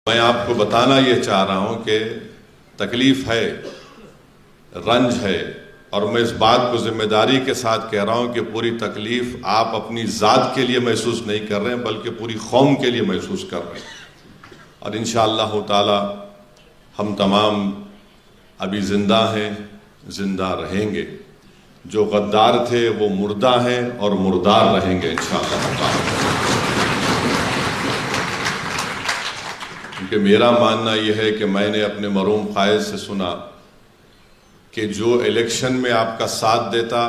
میں آپ کو بتانا یہ چاہ رہا ہوں کہ تکلیف ہے، رنج ہے، اور میں اس بات کو ذمہ داری کے ساتھ کہہ رہا ہوں کہ پوری تکلیف آپ اپنی ذات کے لیے محسوس نہیں کر رہے ہیں بلکہ پوری قوم کے لیے محسوس کر رہے ہیں۔ اور انشاءاللہ تعالی ہم تمام ابھی زندہ ہیں، زندہ رہیں گے۔ جو غدار تھے وہ مردہ ہیں اور مردار رہیں گے انشاءاللہ تعالی۔ کیونکہ میرا ماننا یہ ہے کہ میں نے اپنے مرحوم قائد سے سنا کہ جو الیکشن میں آپ کا ساتھ دیتا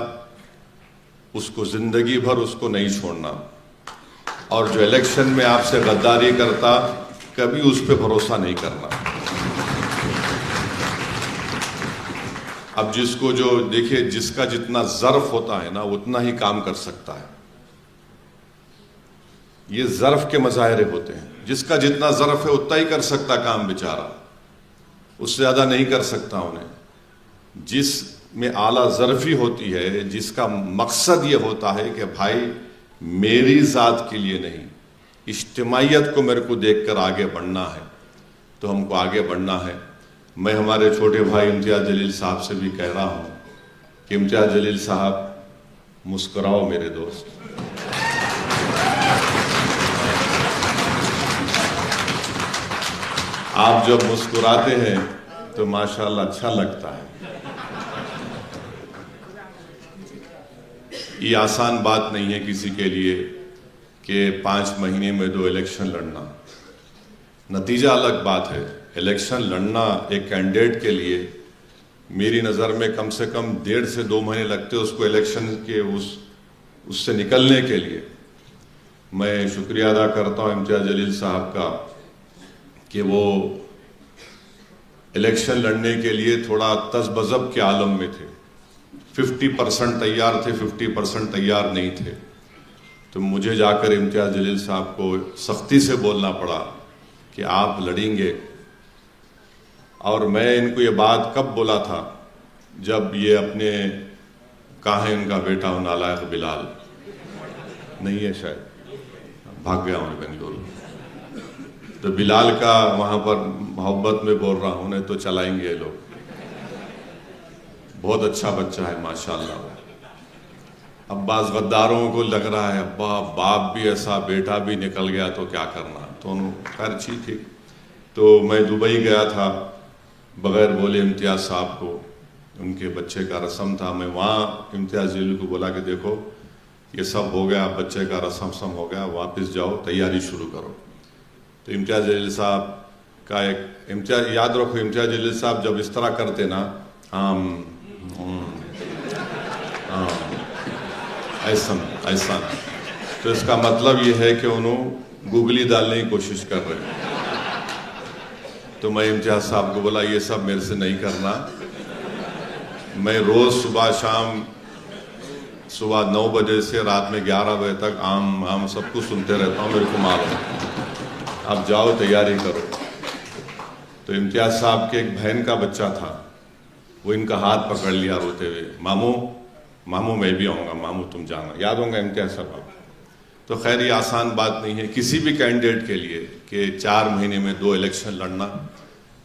اس کو زندگی بھر اس کو نہیں چھوڑنا، اور جو الیکشن میں آپ سے غداری کرتا کبھی اس پہ بھروسہ نہیں کرنا۔ اب جس کو جو دیکھیں، جس کا جتنا ظرف ہوتا ہے نا اتنا ہی کام کر سکتا ہے۔ یہ ظرف کے مظاہرے ہوتے ہیں، جس کا جتنا ظرف ہے اتنا ہی کر سکتا کام بیچارہ، اس سے زیادہ نہیں کر سکتا انہیں۔ جس میں اعلیٰ ظرفی ہوتی ہے، جس کا مقصد یہ ہوتا ہے کہ بھائی میری ذات کے لیے نہیں، اجتماعیت کو میرے کو دیکھ کر آگے بڑھنا ہے، تو ہم کو آگے بڑھنا ہے۔ میں ہمارے چھوٹے بھائی امتیاز جلیل صاحب سے بھی کہہ رہا ہوں کہ امتیاز جلیل صاحب مسکراؤ میرے دوست۔ آپ جب مسکراتے ہیں تو ماشاءاللہ اچھا لگتا ہے۔ یہ آسان بات نہیں ہے کسی کے لیے کہ 5 مہینے میں 2 الیکشن لڑنا۔ نتیجہ الگ بات ہے، الیکشن لڑنا ایک کینڈیڈیٹ کے لیے میری نظر میں کم سے کم 1.5 سے 2 مہینے لگتے اس کو الیکشن کے اس سے نکلنے کے لیے۔ میں شکریہ ادا کرتا ہوں امتیاز جلیل صاحب کا کہ وہ الیکشن لڑنے کے لیے تھوڑا تذبذب کے عالم میں تھے۔ 50% تیار تھے، 50% تیار نہیں تھے۔ تو مجھے جا کر امتیاز جلیل صاحب کو سختی سے بولنا پڑا کہ آپ لڑیں گے۔ اور میں ان کو یہ بات کب بولا تھا؟ جب یہ اپنے کہاں ہے ان کا بیٹا ہو نالائق بلال، نہیں ہے شاید، بھاگ گیا ہوں بنگلورو، تو بلال کا وہاں پر محبت میں بول رہا ہوں، تو چلائیں گے لوگ۔ بہت اچھا بچہ ہے ماشاءاللہ۔ اب بعض غداروں کو لگ رہا ہے ابا باپ بھی ایسا بیٹا بھی نکل گیا تو کیا کرنا، تو خیر ٹھیک۔ تو میں دبئی گیا تھا بغیر بولے امتیاز صاحب کو، ان کے بچے کا رسم تھا۔ میں وہاں امتیاز جلیل کو بولا کہ دیکھو یہ سب ہو گیا، بچے کا رسم ہو گیا، واپس جاؤ تیاری شروع کرو۔ تو امتیاز جلیل صاحب کا ایک یاد رکھو، امتیاز جلیل صاحب جب اس طرح کرتے نا ایسا، تو اس کا مطلب یہ ہے کہ انہوں گوگلی ڈالنے کی کوشش کر رہے ہیں۔ تو میں امتیاز صاحب کو بولا یہ سب میرے سے نہیں کرنا، میں روز صبح شام، صبح 9 بجے سے رات میں 11 بجے تک عام سب کچھ سنتے رہتا ہوں، میرے کو معلوم ہے، اب جاؤ تیاری کرو۔ تو امتیاز صاحب کے ایک بہن کا بچہ تھا، وہ ان کا ہاتھ پکڑ لیا روتے ہوئے، ماموں میں بھی آؤں گا، ماموں تم جانا، یاد ہوں گا امتیاز صاحب۔ تو خیر یہ آسان بات نہیں ہے کسی بھی کینڈیڈیٹ کے لیے کہ 4 مہینے میں 2 الیکشن لڑنا،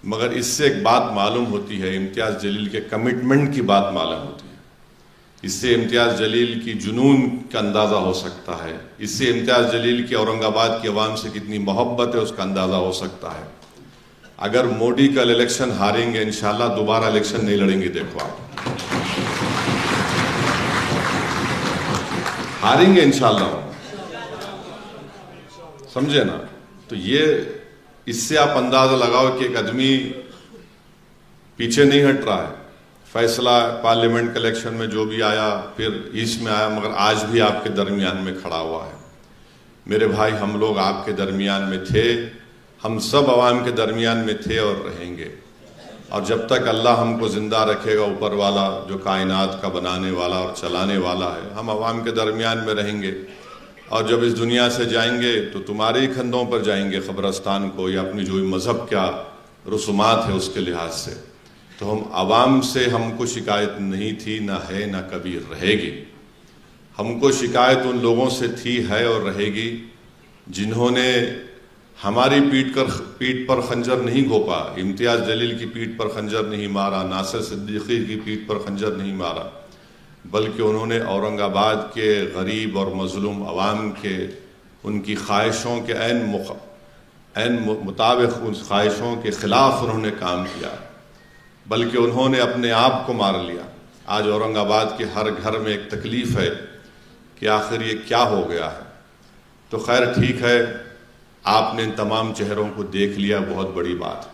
مگر اس سے ایک بات معلوم ہوتی ہے، امتیاز جلیل کے کمٹمنٹ کی بات معلوم ہوتی ہے۔ اس سے امتیاز جلیل کی جنون کا اندازہ ہو سکتا ہے، اس سے امتیاز جلیل کی اورنگ آباد کی عوام سے کتنی محبت ہے اس کا اندازہ ہو سکتا ہے۔ اگر مودی کل الیکشن ہاریں گے انشاءاللہ دوبارہ الیکشن نہیں لڑیں گے، دیکھو آپ ہاریں گے انشاءاللہ، سمجھے نا۔ تو یہ اس سے آپ اندازہ لگاؤ کہ ایک آدمی پیچھے نہیں ہٹ رہا ہے۔ فیصلہ پارلیمنٹ کے الیکشن میں جو بھی آیا، پھر ایسٹ میں آیا، مگر آج بھی آپ کے درمیان میں کھڑا ہوا ہے۔ میرے بھائی ہم لوگ آپ کے درمیان میں تھے، ہم سب عوام کے درمیان میں تھے اور رہیں گے، اور جب تک اللہ ہم کو زندہ رکھے گا، اوپر والا جو کائنات کا بنانے والا اور چلانے والا ہے، ہم عوام کے درمیان میں رہیں گے۔ اور جب اس دنیا سے جائیں گے تو تمہارے ہی کندھوں پر جائیں گے قبرستان کو، یا اپنی جو مذہب کیا رسومات ہے اس کے لحاظ سے۔ تو ہم عوام سے ہم کو شکایت نہیں تھی، نہ ہے، نہ کبھی رہے گی۔ ہم کو شکایت ان لوگوں سے تھی، ہے اور رہے گی جنہوں نے ہماری پیٹھ پر خنجر نہیں گھوپا، امتیاز جلیل کی پیٹھ پر خنجر نہیں مارا، ناصر صدیقی کی پیٹھ پر خنجر نہیں مارا، بلکہ انہوں نے اورنگ آباد کے غریب اور مظلوم عوام کے ان کی خواہشوں کے عین مطابق ان خواہشوں کے خلاف انہوں نے کام کیا، بلکہ انہوں نے اپنے آپ کو مار لیا۔ آج اورنگ آباد کے ہر گھر میں ایک تکلیف ہے کہ آخر یہ کیا ہو گیا ہے۔ تو خیر ٹھیک ہے، آپ نے ان تمام چہروں کو دیکھ لیا، بہت بڑی بات ہے۔